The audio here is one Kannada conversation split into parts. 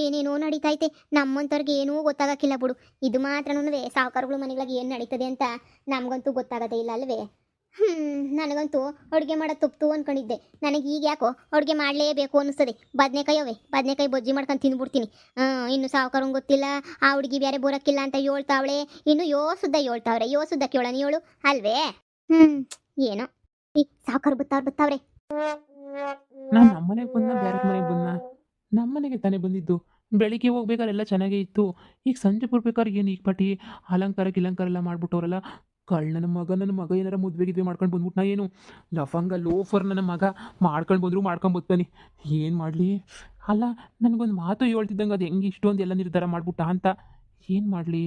ಏನೇನೋ ನಡೀತೈತೆ. ನಮ್ಮಂತವ್ರಿಗೆ ಏನೂ ಗೊತ್ತಾಗಕ್ಕಿಲ್ಲ ಬಿಡು. ಇದು ಮಾತ್ರನೂ ಸಾವುಕಾರಗಳು ಮನೆಗಳಿಗೆ ಏನು ನಡೀತದೆ ಅಂತ ನಮಗಂತೂ ಗೊತ್ತಾಗೋದೇ ಇಲ್ಲ ಅಲ್ವೇ. ನನಗಂತೂ ಅಡುಗೆ ಮಾಡೋದು ತಪ್ಪು ಅನ್ಕೊಂಡಿದ್ದೆ. ನನಗೆ ಈಗ ಯಾಕೋ ಅಡುಗೆ ಮಾಡಲೇಬೇಕು ಅನ್ನಿಸ್ತದೆ. ಬದನೆಕಾಯಿ ಬಜ್ಜಿ ಮಾಡ್ಕೊಂಡು ತಿಂದ್ಬಿಡ್ತೀನಿ. ಇನ್ನು ಸಾವುಕಾರಂಗೆ ಗೊತ್ತಿಲ್ಲ, ಆ ಹುಡುಗಿ ಬೇರೆ ಬರೋಕ್ಕಿಲ್ಲ ಅಂತ ಹೇಳ್ತಾವಳೆ. ಇನ್ನು ಸುದ್ದ ಹೇಳ್ತಾವ್ರೆ, ಸುದ್ದ ಕೇಳೋಣ ಹೇಳು ಅಲ್ವೇ. ಏನೋ ಈ ಸಾವುಕಾರ ಬತ್ತಾವ್ರೆ. ನಾನು ನಮ್ಮನೆಗೆ ಬಂದ ಬೇರೆ ಮನೆಗೆ ಬಂದ. ನಮ್ಮನೆಗೆ ತಾನೇ ಬಂದಿದ್ದು. ಬೆಳಿಗ್ಗೆ ಹೋಗ್ಬೇಕಾದ್ರೆ ಎಲ್ಲ ಚೆನ್ನಾಗೇ ಇತ್ತು. ಈಗ ಸಂಜೆ ಬರ್ಬೇಕಾದ್ರೆ ಏನು ಈಗ ಪಾಟಿ ಅಲಂಕಾರ ಎಲ್ಲ ಮಾಡ್ಬಿಟ್ಟವ್ರಲ್ಲ. ನನ್ನ ಮಗ ಏನಾರ ಮದುವೆ ಮಾಡ್ಕೊಂಡು ಬಂದ್ಬಿಟ್ಟು ನಾ ಏನು ಲಫಂಗ ಲೋಫರ್ ನನ್ನ ಮಗ ಮಾಡ್ಕೊಂಡು ಬಂದ್ರು ಮಾಡ್ಕೊಂಬತ್ತಾನೆ. ಏನು ಮಾಡಲಿ. ಅಲ್ಲ, ನನಗೊಂದು ಮಾತು ಹೇಳ್ತಿದ್ದಂಗೆ ಅದು ಹೆಂಗೆ ಇಷ್ಟೊಂದು ಎಲ್ಲ ನಿರ್ಧಾರ ಮಾಡ್ಬಿಟ್ಟ ಅಂತ. ಏನು ಮಾಡಲಿ.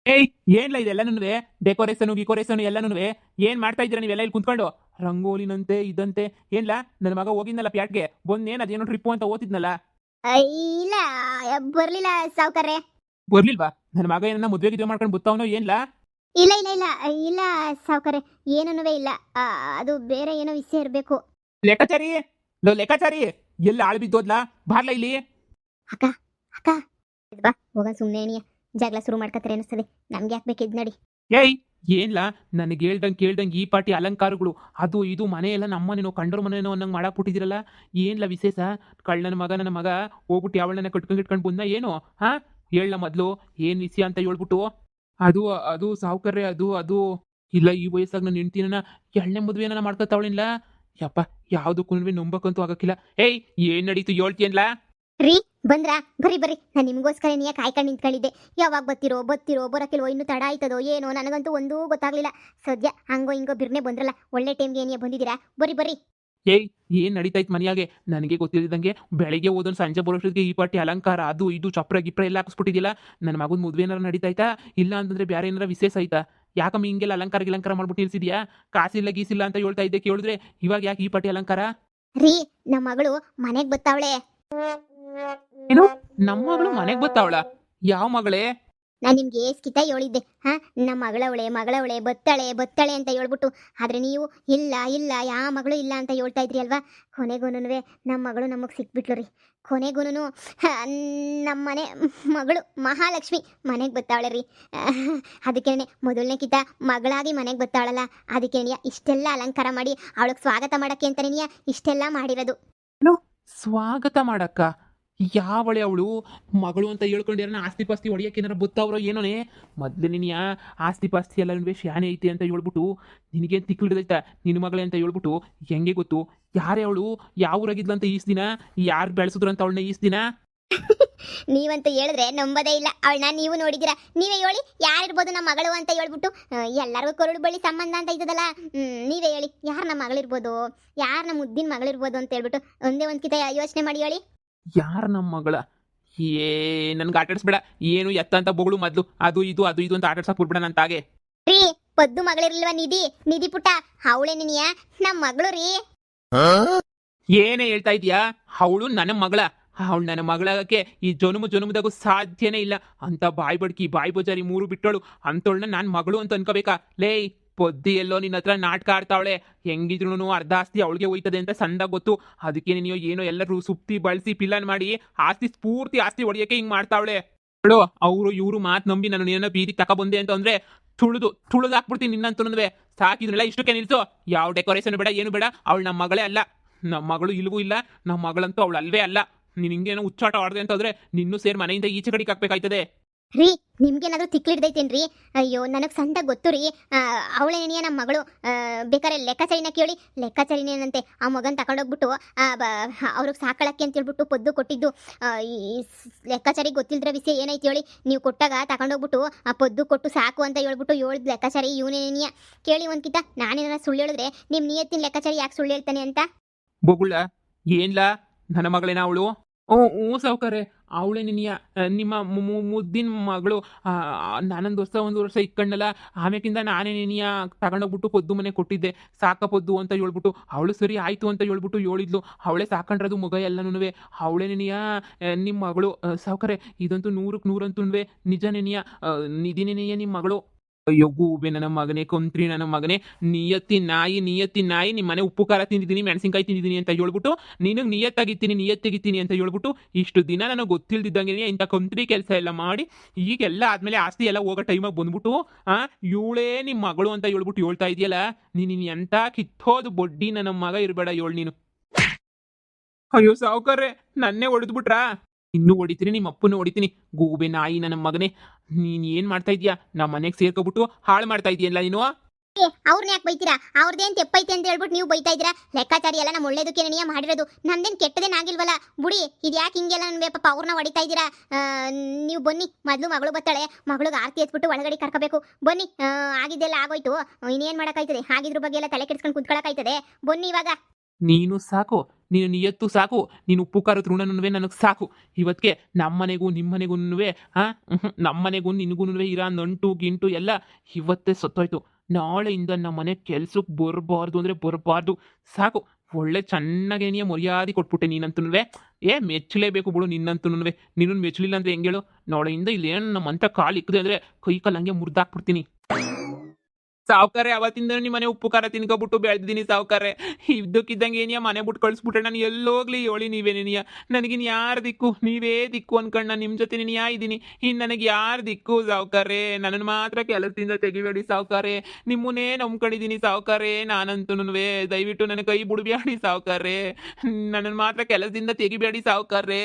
ಏಯ್, ಏನ್ಲ ಇದೆಲ್ಲನೂ ಗಿಕೋರೇಷನು ಎಲ್ಲನೂ ಏನು ಮಾಡ್ತಾ ಇದ್ದೀರಾ ನೀವೆಲ್ಲ ಇಲ್ಲಿ ಕುಂತ್ಕೊಂಡು? ರಂಗೋಲಿನಂತೆ ಇದಂತೆ ಏನ್ಲ. ನನ್ನ ಮಗ ಹೋಗಿದ್ನಲ್ಲ ಪ್ಯಾಟ್ಗೆ ಬಂದೇನು ಅದೇನೋ ಟ್ರಿಪ್ಪು ಅಂತ ಓದ್ತಿದ್ನಲ್ಲ. ಇಲ್ಲ, ಬರ್ಲಿಲ್ಲ ಸಾವುಕಾರ್ರೆ. ಬರ್ಲಿಲ್ವಾ? ನನ್ನ ಮಗ ಏನನ್ನ ಮದುವೆ ಮಾಡ್ಕೊಂಡು ಬತ್ತವನೋ ಏನ್ಲ? ಇಲ್ಲ ಇಲ್ಲ ಇಲ್ಲ ಇಲ್ಲ ಸಾವುಕಾರ್ರೆ, ಏನೂ ಇಲ್ಲ. ಅದು ಬೇರೆ ಏನೋ ವಿಷಯ ಇರಬೇಕು. ಲೆಕ್ಕಾಚಾರಿ ಎಲ್ಲ ಆಳು ಬಿದ್ದೋದ್ಲಾ? ಬಾರ್ಲ ಇಲ್ಲಿ. ಅಕ್ಕ ಅಕ್ಕ ಬಾ ಹೋಗ. ಸುಮ್ಮನೆ ಎಣಿಯ ಜಗಳ ಶುರು ಮಾಡ್ಕತ್ತಾರೆ ಅನಿಸ್ತದೆ. ನಮ್ಗೆ ಯಾಕೆ ಬೇಕಿದ್ ನಡಿ. ಏಯ್, ಏನ್ಲ ನನಗೆ ಕೇಳ್ದಂಗೆ ಈ ಪಾಟಿ ಅಲಂಕಾರಗಳು ಅದು ಇದು ಮನೆಯೆಲ್ಲ ನಮ್ಮನೇನೋ ಕಂಡೋರ್ ಮನೇನೋ ಅನ್ನಂಗೆ ಮಾಡಾಕ್ಬಿಟ್ಟಿದ್ದೀರಲ್ಲ. ಏನ್ಲ ವಿಶೇಷ? ನನ್ನ ಮಗ ಹೋಗ್ಬಿಟ್ಟು ಯಾವಳನ್ನ ಕಟ್ಕೊಂಡು ಬಂದ ಏನೋ? ಹಾ, ಹೇಳ ಮೊದಲು ಏನು ವಿಷಯ ಅಂತ ಹೇಳ್ಬಿಟ್ಟು. ಅದು ಸಾವುಕಾರ್ರೆ, ಅದು ಇಲ್ಲ, ಈ ವಯಸ್ಸಾಗ ನನ್ನ ಹೆಂಡ್ತಿನ ಎಳ್ಳೆ ಮದುವೆ ಏನಾರ ಮಾಡ್ಕೊತಾವಳಿಲ್ಲ. ಯಪ್ಪ, ಯಾವುದಕ್ಕೂ ನಂಬಕ್ಕಂತೂ ಆಗಕ್ಕಿಲ್ಲ. ಏಯ್, ಏನು ನಡೀತು ಹೇಳ್ತೀಯನ್ಲ? ರೀ ಬಂದ್ರಾ? ಬರ್ರಿ. ನಾನು ನಿಮಗೋಸ್ಕರ ನೀ ಕಾಯ್ಕೊಂಡು ನಿಂತ್ಕೊಂಡಿದ್ದೆ. ಯಾವಾಗ ಬತ್ತಿರೋ ಬರೋಕಿಲ್ವೋ, ಇನ್ನೂ ತಡ ಆಯ್ತದೋ ಏನೋ, ನನಗಂತೂ ಒಂದೂ ಗೊತ್ತಾಗ್ಲಿಲ್ಲ. ಸದ್ಯ ಹಂಗೋ ಹಿಂಗೋ ಬಿರ್ನೆ ಬಂದ್ರಲ್ಲ, ಒಳ್ಳೆ ಟೈಮ್ಗೆ ಏನಿಯ ಬಂದಿದ್ದೀರಾ. ಬರ್ರಿ. ಏಯ್, ಏನು ನಡೀತಾಯ್ತು ಮನೆಯಾಗೆ? ನನಗೆ ಗೊತ್ತಿದ್ದಂಗೆ ಬೆಳಗ್ಗೆ ಓದೋನು ಸಂಜೆ ಬರೋಷ್ಟೊತ್ತಿಗೆ ಈ ಪಾಟಿ ಅಲಂಕಾರ ಅದು ಇದು ಚಪ್ರ ಗಿಪ್ರ ಎಲ್ಲ ಹಾಕಿಸ್ಬಿಟ್ಟಿದ್ದಿಲ್ಲ. ನನ್ನ ಮಗನ ಮದುವೆ ಏನಾರ ನಡೀತಾಯ್ತಾ? ಇಲ್ಲ ಅಂತಂದ್ರೆ ಬೇರೆ ಏನಾರ ವಿಶೇಷ ಆಯ್ತಾ? ಯಾಕಮ್ಮ ಹಿಂಗೆಲ್ಲ ಅಲಂಕಾರ ಮಾಡ್ಬಿಟ್ಟು ನಿಲ್ಸಿದ್ಯಾ? ಕಾಸಿಲ್ಲ ಗೀಸಿಲ್ಲ ಅಂತ ಹೇಳ್ತಾ ಇದ್ದೆ, ಕೇಳಿದ್ರೆ ಇವಾಗ ಯಾಕೆ ಈ ಪಾಟಿ ಅಲಂಕಾರ? ರೀ, ನಮ್ಮ ಮಗಳು ಮನೆಗೆ ಬತ್ತಾವಳೆ. ಏನು, ನಮ್ಮ ಮಗಳು ಮನೆಗೆ ಬತ್ತಾವಳ? ಯಾವ ಮಗಳೇ? ನಾನು ನಿಮ್ಗೆ ಏಸ್ಕಿತ ಹೇಳಿದ್ದೆ. ನಮ್ಮ ಮಗಳವಳೆ ಬತ್ತಾಳೆ ಅಂತ ಹೇಳ್ಬಿಟ್ಟು. ಆದ್ರೆ ನೀವು ಇಲ್ಲ ಯಾವ ಮಗಳು ಇಲ್ಲ ಅಂತ ಹೇಳ್ತಾ ಇದ್ರಿ ಅಲ್ವಾ. ಕೊನೆಗೂನುವೆ ನಮ್ಮ ಮಗಳು ನಮಗೆ ಸಿಕ್ಬಿಟ್ಲು ರೀ. ಕೊನೆಗೂನು ನಮ್ಮನೆ ಮಗಳು ಮಹಾಲಕ್ಷ್ಮಿ ಮನೆಗೆ ಬತ್ತಾವಳೆ ರೀ. ಅದಕ್ಕೇನೆ ಮೊದಲನೇಕಿತ ಮಗಳಾಗಿ ಮನೆಗೆ ಬತ್ತಾವಳಲ್ಲ, ಅದಕ್ಕೇನಿಯ ಇಷ್ಟೆಲ್ಲ ಅಲಂಕಾರ ಮಾಡಿ ಅವಳಿಗೆ ಸ್ವಾಗತ ಮಾಡಕ್ಕೆ ಅಂತಾನೆ ಇಷ್ಟೆಲ್ಲ ಮಾಡಿರೋದು. ಸ್ವಾಗತ ಮಾಡಕ್ಕ? ಯಾವಳೆ ಅವಳು? ಮಗಳು ಅಂತ ಹೇಳ್ಕೊಂಡಿರ ಆಸ್ತಿ ಪಾಸ್ತಿ ಹೊಡಿಯಕ್ಕೆ ಏನಾರ ಬತ್ತಾವ್ರೋ ಏನೋನೇ? ಮೊದಲು ನಿನ್ನ ಆಸ್ತಿ ಪಾಸ್ತಿ ಎಲ್ಲ ಶಾನೆ ಐತಿ ಅಂತ ಹೇಳ್ಬಿಟ್ಟು ನಿನಗೇನು ತಿಕ್ಕಿಡ್ದೈತ ನಿನ್ನ ಮಗಳೇ ಅಂತ ಹೇಳ್ಬಿಟ್ಟು ಹೆಂಗೆ ಗೊತ್ತು? ಯಾರೇ ಅವಳು? ಯಾವ ಊರಾಗಿದ್ಲಂತ ಈಸ್ ದಿನ? ಯಾರು ಬೆಳೆಸಿದ್ರು ಅಂತ ಅವಳನ್ನ ಈಸ್ ದಿನ? ನೀವಂತೂ ಹೇಳಿದ್ರೆ ನಂಬದೇ ಇಲ್ಲ. ಅವಳನ್ನ ನೀವು ನೋಡಿದಿರಾ? ನೀವೇ ಹೇಳಿ, ಯಾರಿರ್ಬೋದು ನಮ್ಮ ಮಗಳು ಅಂತ ಹೇಳ್ಬಿಟ್ಟು. ಎಲ್ಲರಿಗೂ ಕರುಳು ಬಳ್ಳಿ ಸಂಬಂಧ ಅಂತ ಇದ್ದದಲ್ಲ. ನೀವೇ ಹೇಳಿ, ಯಾರು ನಮ್ಮ ಮಗಳಿರ್ಬೋದು, ಯಾರು ನಮ್ಮ ಮುದ್ದಿನ ಮಗಳಿರ್ಬೋದು ಅಂತ ಹೇಳ್ಬಿಟ್ಟು ಒಂದೇ ಒಂದ್ಕಿತ ಯೋಚನೆ ಮಾಡಿ ಹೇಳಿ. ಯಾರು ನಮ್ಮ ಮಗಳ? ನನ್ಗೆ ಆಟಾಡ್ಸ್ಬೇಡ. ಏನು ಎತ್ತ ಅಂತ ಬೊಗಳು ಮೊದಲು. ಅದು ಇದು ಅಂತ ಆಟಾಡ್ಸಕ್ ಬಿಡ್ಬೇಡ ನನ್ನ ತಾಗೆ. ರೀ, ಪದ್ದು ಮಗಳಿರ್ಲಿಲ್ವಾ? ನಿಧಿ ಪುಟ್ಟ, ಅವಳೇ ನಿನಿಯ ನಮ್ಮ ಮಗಳು ರೀ. ಏನೇ ಹೇಳ್ತಾ ಇದೀಯಾ? ಅವಳು ನನ್ನ ಮಗಳ? ಅವಳು ನನ್ನ ಮಗಳಾಗಕ್ಕೆ ಈ ಜನುಮದಾಗೂ ಸಾಧ್ಯನೇ ಇಲ್ಲ. ಅಂತ ಬಾಯಿ ಬಡ್ಕಿ ಬಾಯಿ ಬಜಾರಿ ಮೂರು ಬಿಟ್ಟಳು ಅಂತವಳನ್ನ ನಾನು ಮಗಳು ಅಂತ ಅನ್ಕೋಬೇಕಾ? ಲೇ ಪೊದ್ದಿ ಎಲ್ಲೋ ನಿನ್ನ ಹತ್ರ ನಾಟಕ ಆಡ್ತಾವಳೆ. ಹೆಂಗಿದ್ರು ಅರ್ಧ ಆಸ್ತಿ ಅವಳಿಗೆ ಹೋಯ್ತದೆ ಅಂತ ಸಂದಾಗ ಗೊತ್ತು. ಅದಕ್ಕೆ ನೀವು ಏನೋ ಎಲ್ಲರೂ ಸುಪ್ತಿ ಬಳಸಿ ಪಿಲ್ಲನ್ ಮಾಡಿ ಪೂರ್ತಿ ಆಸ್ತಿ ಹೊಡಿಯಕ್ಕೆ ಹಿಂಗ್ ಮಾಡ್ತಾವಳೆ. ಅವರು ಇವರು ಮಾತು ನಂಬಿ ನಾನು ಏನೋ ಬೀದಿ ತಗೊಬಂದೆ ಅಂತ ಅಂದ್ರೆ ತುಳಿದು ಹಾಕ್ಬಿಡ್ತೀನಿ ನಿನ್ನಂತೂ. ಸಾಕಿದ್ರಲ್ಲ, ಇಷ್ಟಕ್ಕೆ ನಿಲ್ಸು. ಯಾವ ಡೆಕೋರೇಷನ್ ಬೇಡ, ಏನು ಬೇಡ. ಅವಳು ನಮ್ಮ ಮಗಳೇ ಅಲ್ಲ. ನಮ್ಮ ಮಗಳು ಇಲ್ವೂ ಇಲ್ಲ, ನಮ್ಮ ಮಗಳಂತೂ ಅವಳು ಅಲ್ವೇ ಅಲ್ಲ. ನೀನು ಹಿಂಗೇನೋ ಹುಚ್ಚಾಟ ಆಡ್ದೆ ಅಂತಂದ್ರೆ ನಿನ್ನೂ ಸೇರಿ ಮನೆಯಿಂದ ಈಚೆ ಕಡೆಗೆ ಹಾಕ್ಬೇಕಾಯ್ತದೆ. ರೀ, ನಿಮ್ಗೇನಾದ್ರೂ ತಿಕ್ಲಿಡ್ದೈತೇನ್ರಿ? ಅಯ್ಯೋ, ನನಗೆ ಸಂದ ಗೊತ್ತು ರೀ. ಅವಳೇನಿಯ ನಮ್ಮ ಮಗಳು. ಬೇಕಾದ್ರೆ ಲೆಕ್ಕಾಚಾರಿನ ಕೇಳಿ. ಲೆಕ್ಕಾಚಾರಿನೇನಂತೆ ಆ ಮಗನ್ ತಗೊಂಡೋಗ್ಬಿಟ್ಟು ಅವ್ರಿಗೆ ಸಾಕಳಕ್ಕೆ ಅಂತ ಹೇಳ್ಬಿಟ್ಟು ಪೊದ್ದು ಕೊಟ್ಟಿದ್ದು. ಈ ಲೆಕ್ಕಾಚಾರಿಗೆ ಗೊತ್ತಿಲ್ದ್ರ ವಿಷಯ ಏನೈತಿ ಹೇಳಿ. ನೀವು ಕೊಟ್ಟಾಗ ತಗೊಂಡೋಗ್ಬಿಟ್ಟು ಆ ಪೊದ್ದು ಕೊಟ್ಟು ಸಾಕು ಅಂತ ಹೇಳ್ಬಿಟ್ಟು ಹೇಳಿದ್ ಲೆಕ್ಕಾಚಾರಿ ಇವನೇನಿಯ. ಕೇಳಿ ಒಂದ್ಕಿತ. ನಾನೇನಾರ ಸುಳ್ಳು ಹೇಳಿದ್ರೆ ನಿಮ್ಮ ನಿಯತ್ತಿನ ಲೆಕ್ಕಾಚಾರಿ ಯಾಕೆ ಸುಳ್ಳು ಹೇಳ್ತಾನೆ ಅಂತ. ಬೊಗುಳ ಏನ್ಲಾ? ನನ್ನ ಮಗಳೇನ ಅವಳು? ಹ್ಞೂ ಸಾವುಕಾರೆ, ಅವಳೇ ನಿಮ್ಮ ಮುದ್ದಿನ ಮಗಳು. ನಾನೊಂದು ಒಂದು ವರ್ಷ ಇಕ್ಕಂಡಲ್ಲ, ಆಮೇಕಿಂದ ನಾನೇ ನಿನಿಯ ತಗೊಂಡೋಗ್ಬಿಟ್ಟು ಪೊದ್ದು ಮನೆ ಕೊಟ್ಟಿದ್ದೆ. ಸಾಕ ಪೊದ್ದು ಅಂತ ಹೇಳ್ಬಿಟ್ಟು ಅವಳು ಸರಿ ಆಯಿತು ಅಂತ ಹೇಳ್ಬಿಟ್ಟು ಹೇಳಿದ್ಲು. ಅವಳೇ ಸಾಕೊಂಡ್ರದು ಮಗ ಎಲ್ಲನೂ. ಅವಳೇ ನಿನಿಯ ನಿಮ್ಮ ಮಗಳು ಸಾವುಕಾರೆ. ಇದಂತೂ 100ಕ್ಕೆ 100 ಅಂತೂ ನಿಜ. ನಿನಿಯ ನಿಧಿ ನಿನಿಯ ನಿಮ್ಮ ಮಗಳು. ಅಯ್ಯೋ ಗೂಬೆ ನನ್ನ ಮಗನೇ, ಕೊಂತ್ರಿ ನನ್ನ ಮಗನೇ, ನಿಯತ್ತಿ ನಾಯಿ ನಿಮ್ಮ ಮನೆ ಉಪ್ಪು ಖಾರ ತಿಂದಿದ್ದೀನಿ, ಮೆಣಸಿನ್ಕಾಯಿ ತಿಂದಿದ್ದೀನಿ ಅಂತ ಹೇಳ್ಬಿಟ್ಟು ನಿನಗೆ ನಿಯತ್ತಾಗಿತ್ತೀನಿ ಅಂತ ಹೇಳ್ಬಿಟ್ಟು ಇಷ್ಟು ದಿನ ನನಗೆ ಗೊತ್ತಿಲ್ದಿದ್ದಂಗೆ ಇಂಥ ಕೊಂತ್ರಿ ಕೆಲಸ ಎಲ್ಲ ಮಾಡಿ ಈಗೆಲ್ಲ ಆದ್ಮೇಲೆ ಆಸ್ತಿ ಎಲ್ಲ ಹೋಗೋ ಟೈಮಾಗಿ ಬಂದ್ಬಿಟ್ಟು ಇವಳೇ ನಿಮ್ಮ ಮಗಳು ಅಂತ ಹೇಳ್ಬಿಟ್ಟು ಹೇಳ್ತಾ ಇದೆಯಲ್ಲ, ನೀನು ಎಂಥ ಕಿತ್ತೋದು ಬೊಡ್ಡಿ ನನ್ನ ಮಗ ಇರಬೇಡ ಹೇಳು ನೀನು. ಅಯ್ಯೋ ಸಾವುಕಾರ್ರೆ, ನನ್ನೇ ಹೊಡೆದ್ಬಿಟ್ರಾ? ಇನ್ನೂ ಹೊಡಿತೀನಿ, ನಿಮ್ಮ ಅಪ್ಪನೂ ಹೊಡಿತೀನಿ. ಗೂಬೆ ನಾಯಿ ನನ್ನ ಮಗನೇ, ನೀನ್ ಏನ್ ಮಾಡ್ತಾ ಇದೀಯಾ? ನಮ್ಮ ಮನೆಗೆ ಸೇರ್ಕೊಬಿಟ್ಟು ಹಾಳು ಮಾಡ್ತಾ ಇದೀಯಲ್ಲ ನೀನು. ಅವ್ರನ್ನ ಯಾಕೆ ಬೈತೀರಾ? ಅವ್ರದ್ದೇನ್ ತೆಪ್ಪೈತೆ ಅಂತ ಹೇಳ್ಬಿಟ್ಟು ನೀವು ಬೈತಾ ಇದ್ದೀರಾ? ಲೆಕ್ಕಾಚಾರಿ ಎಲ್ಲ ನಮ್ಮ ಒಳ್ಳೇದಕ್ಕೆ ನೀಯ ಮಾಡಿರೋದು, ನಮ್ದೇನ್ ಕೆಟ್ಟದೇನ್ ಆಗಿಲ್ವಲ್ಲ ಬುಡಿ. ಇದು ಯಾಕೆ ಹಿಂಗೆಲ್ಲ ನನ್ಗೆ ಪಾಪ ಅವ್ರನ್ನ ಹೊಡಿತಾ ಇದ್ದೀರಾ? ನೀವು ಬನ್ನಿ, ಮೊದಲು ಮಗಳು ಬರ್ತಾಳೆ, ಮಗಳಿಗೆ ಆರತಿ ಎತ್ಬಿಟ್ಟು ಒಳಗಡೆ ಕರ್ಕೋಬೇಕು. ಬನ್ನಿ, ಆಗಿದ್ದೆಲ್ಲ ಆಗೋಯ್ತು, ಇನ್ನೇನ್ ಮಾಡಕ್ಕಾಯ್ತದೆ? ಆಗಿದ್ರ ಬಗ್ಗೆ ಎಲ್ಲ ತಲೆ ಕೆಡ್ಸ್ಕೊಂಡು ಕುತ್ಕೊಳಕಾಯ್ತದೆ? ಬನ್ನಿ ಇವಾಗ. ನೀನು ಸಾಕು, ನೀನು ನಿಯತ್ತು ಸಾಕು, ನೀನು ಉಪ್ಪು ಖಾರದ ಋಣನುವೆ ನನಗೆ ಸಾಕು. ಇವತ್ತಿಗೆ ನಮ್ಮನೆಗೂ ನಿಮ್ಮನೆಗೂ ನಮ್ಮನೆಗೂ ನಿನಗೂ ಇರೋ ನಂಟು ಗಿಂಟು ಎಲ್ಲ ಇವತ್ತೇ ಸತ್ತೋಯ್ತು. ನಾಳೆಯಿಂದ ನಮ್ಮ ಮನೆ ಕೆಲ್ಸಕ್ಕೆ ಬರಬಾರ್ದು ಅಂದರೆ ಬರಬಾರ್ದು. ಸಾಕು, ಒಳ್ಳೆ ಚೆನ್ನಾಗಿ ನೀ ಮರ್ಯಾದೆ ಕೊಟ್ಬಿಟ್ಟೆ ನೀನಂತೂ. ಮೆಚ್ಚಲೇಬೇಕು ಬಿಡು ನಿನ್ನಂತೂ. ನೀನು ಮೆಚ್ಚಲಿಲ್ಲ ಅಂದರೆ ಹೆಂಗೇಳು? ನಾಳೆಯಿಂದ ಇಲ್ಲೇನು ನಮ್ಮ ಅಂತ ಕಾಲು ಇಕ್ಕದೆ ಅಂದರೆ ಕೈ ಕಾಲು ಹಂಗೆ ಮುರಿದಾಕ್ಬಿಡ್ತೀನಿ. ಸಾವುಕಾರೆ, ಅವತ್ತಿಂದ ನಿಮ್ಮ ಮನೆ ಉಪ್ಪು ಖಾರ ತಿನ್ಕೊಬಿಟ್ಟು ಬೆಳೆದಿದ್ದೀನಿ ಸಾವುಕಾರೆ. ಇದ್ದಕ್ಕಿದ್ದಂಗೆ ಏನಿಯ ಮನೆ ಬಿಟ್ಟು ಕಳಿಸ್ಬಿಟ್ರೆ ನಾನು ಎಲ್ಲೋಗ್ಲಿ ಹೇಳಿ ನೀವೇನೇನಿಯ? ನನಗಿನ್ ಯಾರು ದಿಕ್ಕು? ನೀವೇ ದಿಕ್ಕು ಅನ್ಕೊಂಡು ನಾನು ನಿಮ್ಮ ಜೊತೆ ನೀನು ಇದ್ದೀನಿ. ಇನ್ನು ನನಗೆ ಯಾರು ದಿಕ್ಕು ಸಾವುಕಾರೆ? ನನ್ನನ್ನು ಮಾತ್ರ ಕೆಲಸದಿಂದ ತೆಗಿಬೇಡಿ ಸಾವುಕಾರೆ. ನಿಮ್ಮನ್ನೇ ನಂಬ್ಕೊಂಡಿದ್ದೀನಿ ಸಾವುಕಾರೆ ನಾನಂತೂ. ದಯವಿಟ್ಟು ನನ್ನ ಕೈ ಬಿಡಬೇಡಿ ಸಾವುಕಾರೆ, ನನ್ನನ್ನು ಮಾತ್ರ ಕೆಲಸದಿಂದ ತೆಗಿಬೇಡಿ ಸಾವುಕಾರೆ.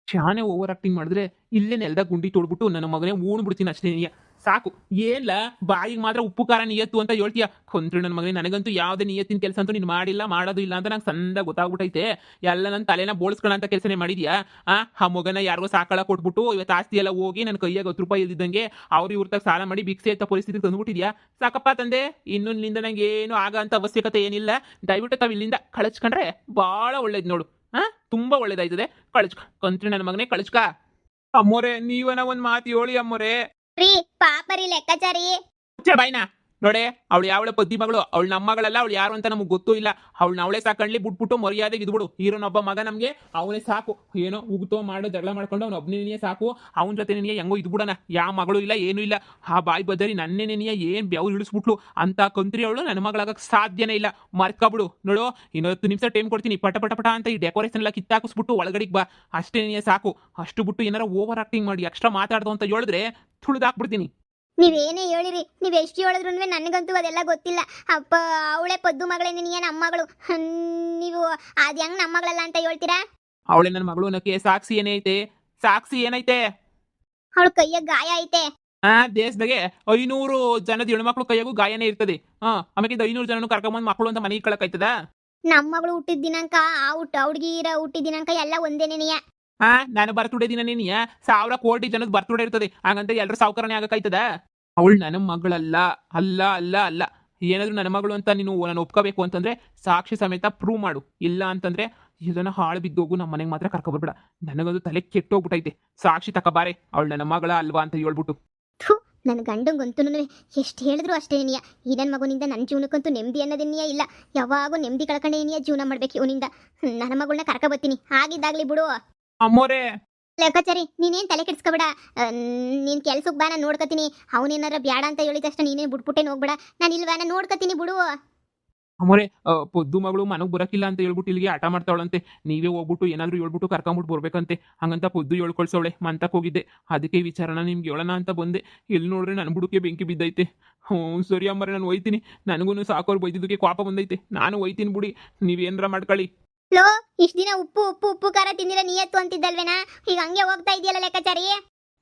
ಶಾನೆ ಓವರ್ ಆಕ್ಟಿಂಗ್ ಮಾಡಿದ್ರೆ ಇಲ್ಲೇ ನೆಲದಾಗ ಗುಂಡಿ ತೊಡ್ಬಿಟ್ಟು ನನ್ನ ಮಗನೇ ಬಿಡ್ತೀನಿ ಅಷ್ಟೇ. ಸಾಕು, ಏನ್ಲ ಬಾಯಿಗೆ ಮಾತ್ರ ಉಪ್ಪು ಖಾರ ನಿಯತ್ತು ಅಂತ ಹೇಳ್ತೀಯ? ಕೊಂತ್ರು ನನ್ನ ಮಗನೇ, ನನಗಂತೂ ಯಾವುದೇ ನಿಯತ್ತಿನ ಕೆಲಸ ಅಂತೂ ನೀನು ಮಾಡಿಲ್ಲ, ಮಾಡೋದು ಇಲ್ಲ ಅಂತ ನಂಗೆ ಸಂದ ಗೊತ್ತಾಗ್ಬಿಟ್ಟೈತೆ. ಎಲ್ಲ ನನ್ನ ತಲೆನ ಬೋಳ್ಸ್ಕೊಳ್ಳೋ ಅಂತ ಕೆಲಸನೇ ಮಾಡಿದ್ಯಾ? ಆ ಮಗನ ಯಾರಿಗೋ ಸಾಕಳ ಕೊಟ್ಬಿಟ್ಟು ಇವತ್ತು ಆಸ್ತಿ ಎಲ್ಲ ಹೋಗಿ ನನ್ನ ಕೈಯಾಗ 10 ರೂಪಾಯಿ ಇಲ್ದಿದ್ದಂಗೆ ಅವ್ರು ಇವ್ರ ಸಾಲ ಮಾಡಿ ಭಿಕ್ಷೆ ಅಂತ ಪರಿಸ್ಥಿತಿಗೆ ತಂದುಬಿಟ್ಟಿದ್ಯಾ? ಸಾಕಪ್ಪ ತಂದೆ, ಇನ್ನು ನಿನ್ನಿಂದ ನಂಗೆ ಏನು ಆಗ ಅಂತ ಅವಶ್ಯಕತೆ ಏನಿಲ್ಲ. ದಯವಿಟ್ಟು ತಾವು ಇಲ್ಲಿಂದ ಕಳಿಸ್ಕೊಂಡ್ರೆ ಭಾಳ ಒಳ್ಳೇದು ನೋಡು. ತುಂಬಾ ಒಳ್ಳೇದಾಯ್ತದೆ. ಕಳಿಸ್ಕ ಕೊಂತ್ರಿ ನನ್ನ ಮಗನೇ, ಕಳಿಸ್ಕ. ಅಮ್ಮೋರೆ, ನೀವನ ಒಂದ್ ಮಾತು ಹೇಳಿ ಅಮ್ಮೋರೆ. ರೀ ಪಾಪರಿ ಲೆಕ್ಕಾಚಾರಿ, ಬಾಯ್ನಾ ನೋಡೆ, ಅವಳು ಯಾವಳ ಪದ್ದಿ ಮಗಳು, ಅವಳು ನಮ್ಮ ಮಗಳಲ್ಲ, ಅವಳು ಯಾರು ಅಂತ ನಮಗೆ ಗೊತ್ತೂ ಇಲ್ಲ. ಅವಳನ್ನ ಅವಳೇ ಸಾಕಂಡ್ಲಿ, ಬಿಟ್ಬಿಟ್ಟು ಮರ್ಯಾದೆಗೆ ಇದ್ಬಿಡು. ಇರೋನೊಬ್ಬ ಮಗ ನಮಗೆ, ಅವನೇ ಸಾಕು. ಏನೋ ಉಗ್ತೋ ಮಾಡೋ ಜಗಳ ಮಾಡ್ಕೊಂಡು ಅವ್ನು ಒಬ್ಬನೇ ಸಾಕು. ಅವನ ಜೊತೆ ನೆನೆಯ ಹೆಂಗೋ ಇದ್ಬಿಡೋಣ. ಯಾವ ಮಗಳು ಇಲ್ಲ, ಏನೂ ಇಲ್ಲ. ಆ ಬಾಯಿ ಬದರಿ ನನ್ನೇ ನೆನೆಯ ಏನು ಬೆವ್ರು ಇಳಿಸ್ಬಿಟ್ಲು ಅಂತ ಕೊಂತ್ರಿ ಅವಳು ನನ್ನ ಮಗಳಾಗಕ್ಕೆ ಸಾಧ್ಯನೇ ಇಲ್ಲ. ಮರ್ಕೊಬಿಡು ನೋಡು. ಇನ್ನು 10 ನಿಮಿಷ ಟೈಮ್ ಕೊಡ್ತೀನಿ, ಪಟ ಪಟ ಪಟ ಅಂತ ಈ ಡೆಕೋರೇಷನ್ ಎಲ್ಲ ಕಿತ್ತಾಕಿಸ್ಬಿಟ್ಟು ಒಳಗಡೆಗೆ ಬಾ. ಅಷ್ಟೇ ನೆನೆಯ ಸಾಕು. ಅಷ್ಟು ಬಿಟ್ಟು ಏನಾರ ಓವರ್ ಆಕ್ಟಿಂಗ್ ಮಾಡಿ ಎಕ್ಸ್ಟ್ರಾ ಮಾತಾಡ್ದು ಅಂತ ಹೇಳಿದ್ರೆ ತುಳಿದಾಕ್ಬಿಡ್ತೀನಿ. ನೀವೇನೇ ಹೇಳಿರಿ, ನೀವು ಎಷ್ಟು ಹೇಳಿದ್ರು ನನಗಂತೂ ಅದೆಲ್ಲ ಗೊತ್ತಿಲ್ಲ. ಅಪ್ಪ ಅವಳೆ ಪದ್ದು ಮಗಳೇನೆ, ನೀ ನಮ್ಮ ಮಗಳು. ನೀವು ಅದು ಹೆಂಗ್ ನಮ್ಮ ಮಗಳಲ್ಲ ಅಂತ ಹೇಳ್ತೀರಾ? ಅವಳೆ ನನ್ನ ಮಗಳು ಅನ್ನೋಕೆ ಸಾಕ್ಷಿ ಏನೈತೆ? ಸಾಕ್ಷಿ ಏನೈತೆ? ಅವಳ ಕೈಯ ಗಾಯ ಐತೆ. ದೇಶದಾಗೆ 500 ಜನದ ಹೆಣ್ಮಕ್ಳು ಕೈಯಾಗೂ ಗಾಯನೇ ಇರ್ತದೆ. ಆಮೇಲೆ 500 ಜನನು ಕರ್ಕೊಂಬಂದ್ ಮಕ್ಕಳು ಅಂತ ಮನೆ ಇಟ್ಕೊಳಕಾಯ್ತದ? ನಮ್ಮ ಮಗಳು ಹುಟ್ಟಿದ ದಿನಾಂಕ, ಆ ಹುಡುಗಿರ ಹುಟ್ಟಿದ ದಿನಾಂಕ ಎಲ್ಲ ಒಂದೇನೇನೆಯ. ನಾನು ಬರ್ತುಡೆ ದಿನ ನೀನಿಯ 1000 ಕೋಟಿ ಜನದ ಬರ್ತುಡೆ ಇರ್ತದೆ, ಹಾಗಂತ ಎಲ್ಲರ ಸಾವುಕಾರನೇ ಆಗಕ್ಕಾಯ್ತದ? ಅವಳು ನನ್ನ ಮಗಳಲ್ಲ, ಅಲ್ಲ ಅಲ್ಲ ಅಲ್ಲ. ಏನಾದ್ರು ನನ್ನ ಮಗಳು ಅಂತ ನೀನು ನಾನು ಒಪ್ಕೋಬೇಕು ಅಂತಂದ್ರೆ ಸಾಕ್ಷಿ ಸಮೇತ ಪ್ರೂವ್ ಮಾಡು. ಇಲ್ಲ ಅಂತಂದ್ರೆ ಇದನ್ನ ಹಾಳು ಬಿದ್ದೋಗು, ನಮ್ಮ ಮನೆಗೆ ಮಾತ್ರ ಕರ್ಕೊಬರ್ಬೇಡ. ನನಗಂದು ತಲೆ ಕೆಟ್ಟೋಗ್ಬಿಟ್ಟೈತೆ. ಸಾಕ್ಷಿ ತಕಬಾರೆ, ಅವಳು ನನ್ನ ಮಗಳ ಅಲ್ವಾ ಅಂತ ಹೇಳ್ಬಿಟ್ಟು. ನನ್ನ ಗಂಡಂಗಂತೂ ಎಷ್ಟು ಹೇಳಿದ್ರು ಅಷ್ಟೇ ನೀಯ. ಈ ನನ್ನ ಮಗುನಿಂದ ನನ್ನ ಜೀವನಕ್ಕಂತೂ ನೆಮ್ಮದಿ ಅನ್ನೋದೇನಿಯ ಇಲ್ಲ. ಯಾವಾಗೂ ನೆಮ್ಮದಿ ಕಳ್ಕೊಂಡೇನಿಯ ಜೀವನ ಮಾಡ್ಬೇಕು ಇವನಿಂದ. ನನ್ನ ಮಗಳನ್ನ ಕರ್ಕೊಬತ್ತೀನಿ, ಆಗಿದ್ದಾಗ್ಲಿ ಬಿಡು. ಅಮ್ಮೋರೆ ಲೆಕ್ಕಾಚಾರಿ, ನೀನೇನ್ ತಲೆ ಕೆಡ್ಸ್ಕೊಬೇಡ. ನೀನ್ ಕೆಲ್ಸಕ್ಕೆ ಬಾ, ನಾನು ನೋಡ್ಕತೀನಿ. ಅವನೇನಾರ ಬ್ಯಾಡ ಅಂತ ಹೇಳಿದಷ್ಟ ನೀನೇ ಬಿಟ್ಬಿಟ್ಟೇನು ಹೋಗ್ಬೇಡ. ನಾನು ಇಲ್ವಾ, ನಾನು ನೋಡ್ಕತೀನಿ ಬಿಡು. ಅಮ್ಮೋರೆ, ಪೊದ್ದು ಮಗಳು ಮನಗ್ ಬರಕಿಲ್ಲ ಅಂತ ಹೇಳ್ಬಿಟ್ಟು ಇಲ್ಲಿಗೆ ಆಟ ಮಾಡ್ತಾವಳಂತೆ. ನೀವೇ ಹೋಗ್ಬಿಟ್ಟು ಏನಾದ್ರು ಹೇಳ್ಬಿಟ್ಟು ಕರ್ಕೊಂಬಿಟ್ಟು ಬರ್ಬೇಕಂತೆ. ಹಂಗಂತ ಪೊದ್ದು ಹೇಳ್ಕೊಳ್ಸವಳೆ. ಮಂತಕ್ಕೆ ಹೋಗಿದ್ದೆ, ಅದಕ್ಕೆ ವಿಚಾರನ ನಿಮ್ಗೆ ಹೇಳೋಣ ಅಂತ ಬಂದೆ. ಎಲ್ಲಿ ನೋಡ್ರೆ ನನ್ನ ಬುಡಕ್ಕೆ ಬೆಂಕಿ ಬಿದ್ದೈತೆ. ಸರಿ ಅಮ್ಮರೆ, ನಾನು ಒಯ್ತೀನಿ. ನನಗೂ ಸಾಕೋರು ಬೈದಿದ್ದಕ್ಕೆ ಕೋಪ ಬಂದೈತೆ. ನಾನು ಒಯ್ತೀನಿ ಬಿಡಿ, ನೀವೇನಾರ ಮಾಡ್ಕೊಳ್ಳಿ. ಲೋ, ಇಷ್ಟ ದಿನ ಉಪ್ಪು ಉಪ್ಪು ಉಪ್ಪು ಖಾರ ತಿಂದಿರ ನಿಯತ್ತು ಅಂತಿದ್ದಲ್ವೇನಾ? ಈಗ ಹಂಗೆ ಹೋಗ್ತಾ ಇದೆಯಲ್ಲ ಲೆಕ್ಕಾಚಾರಿ.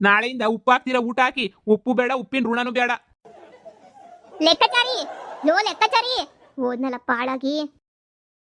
ನಾಳೆಯಿಂದ ಉಪ್ಪು ಹಾಕ್ತೀರಾ, ಊಟ ಹಾಕಿ. ಉಪ್ಪು ಬೇಡ, ಉಪ್ಪಿನ ಋಣನೂ ಬೇಡ. ಲೆಕ್ಕಾಚಾರಿ, ಲೋ ಲೆಕ್ಕಾಚಾರಿ, ಓದ್ನಲ್ಲ ಪಾಳಾಗಿ.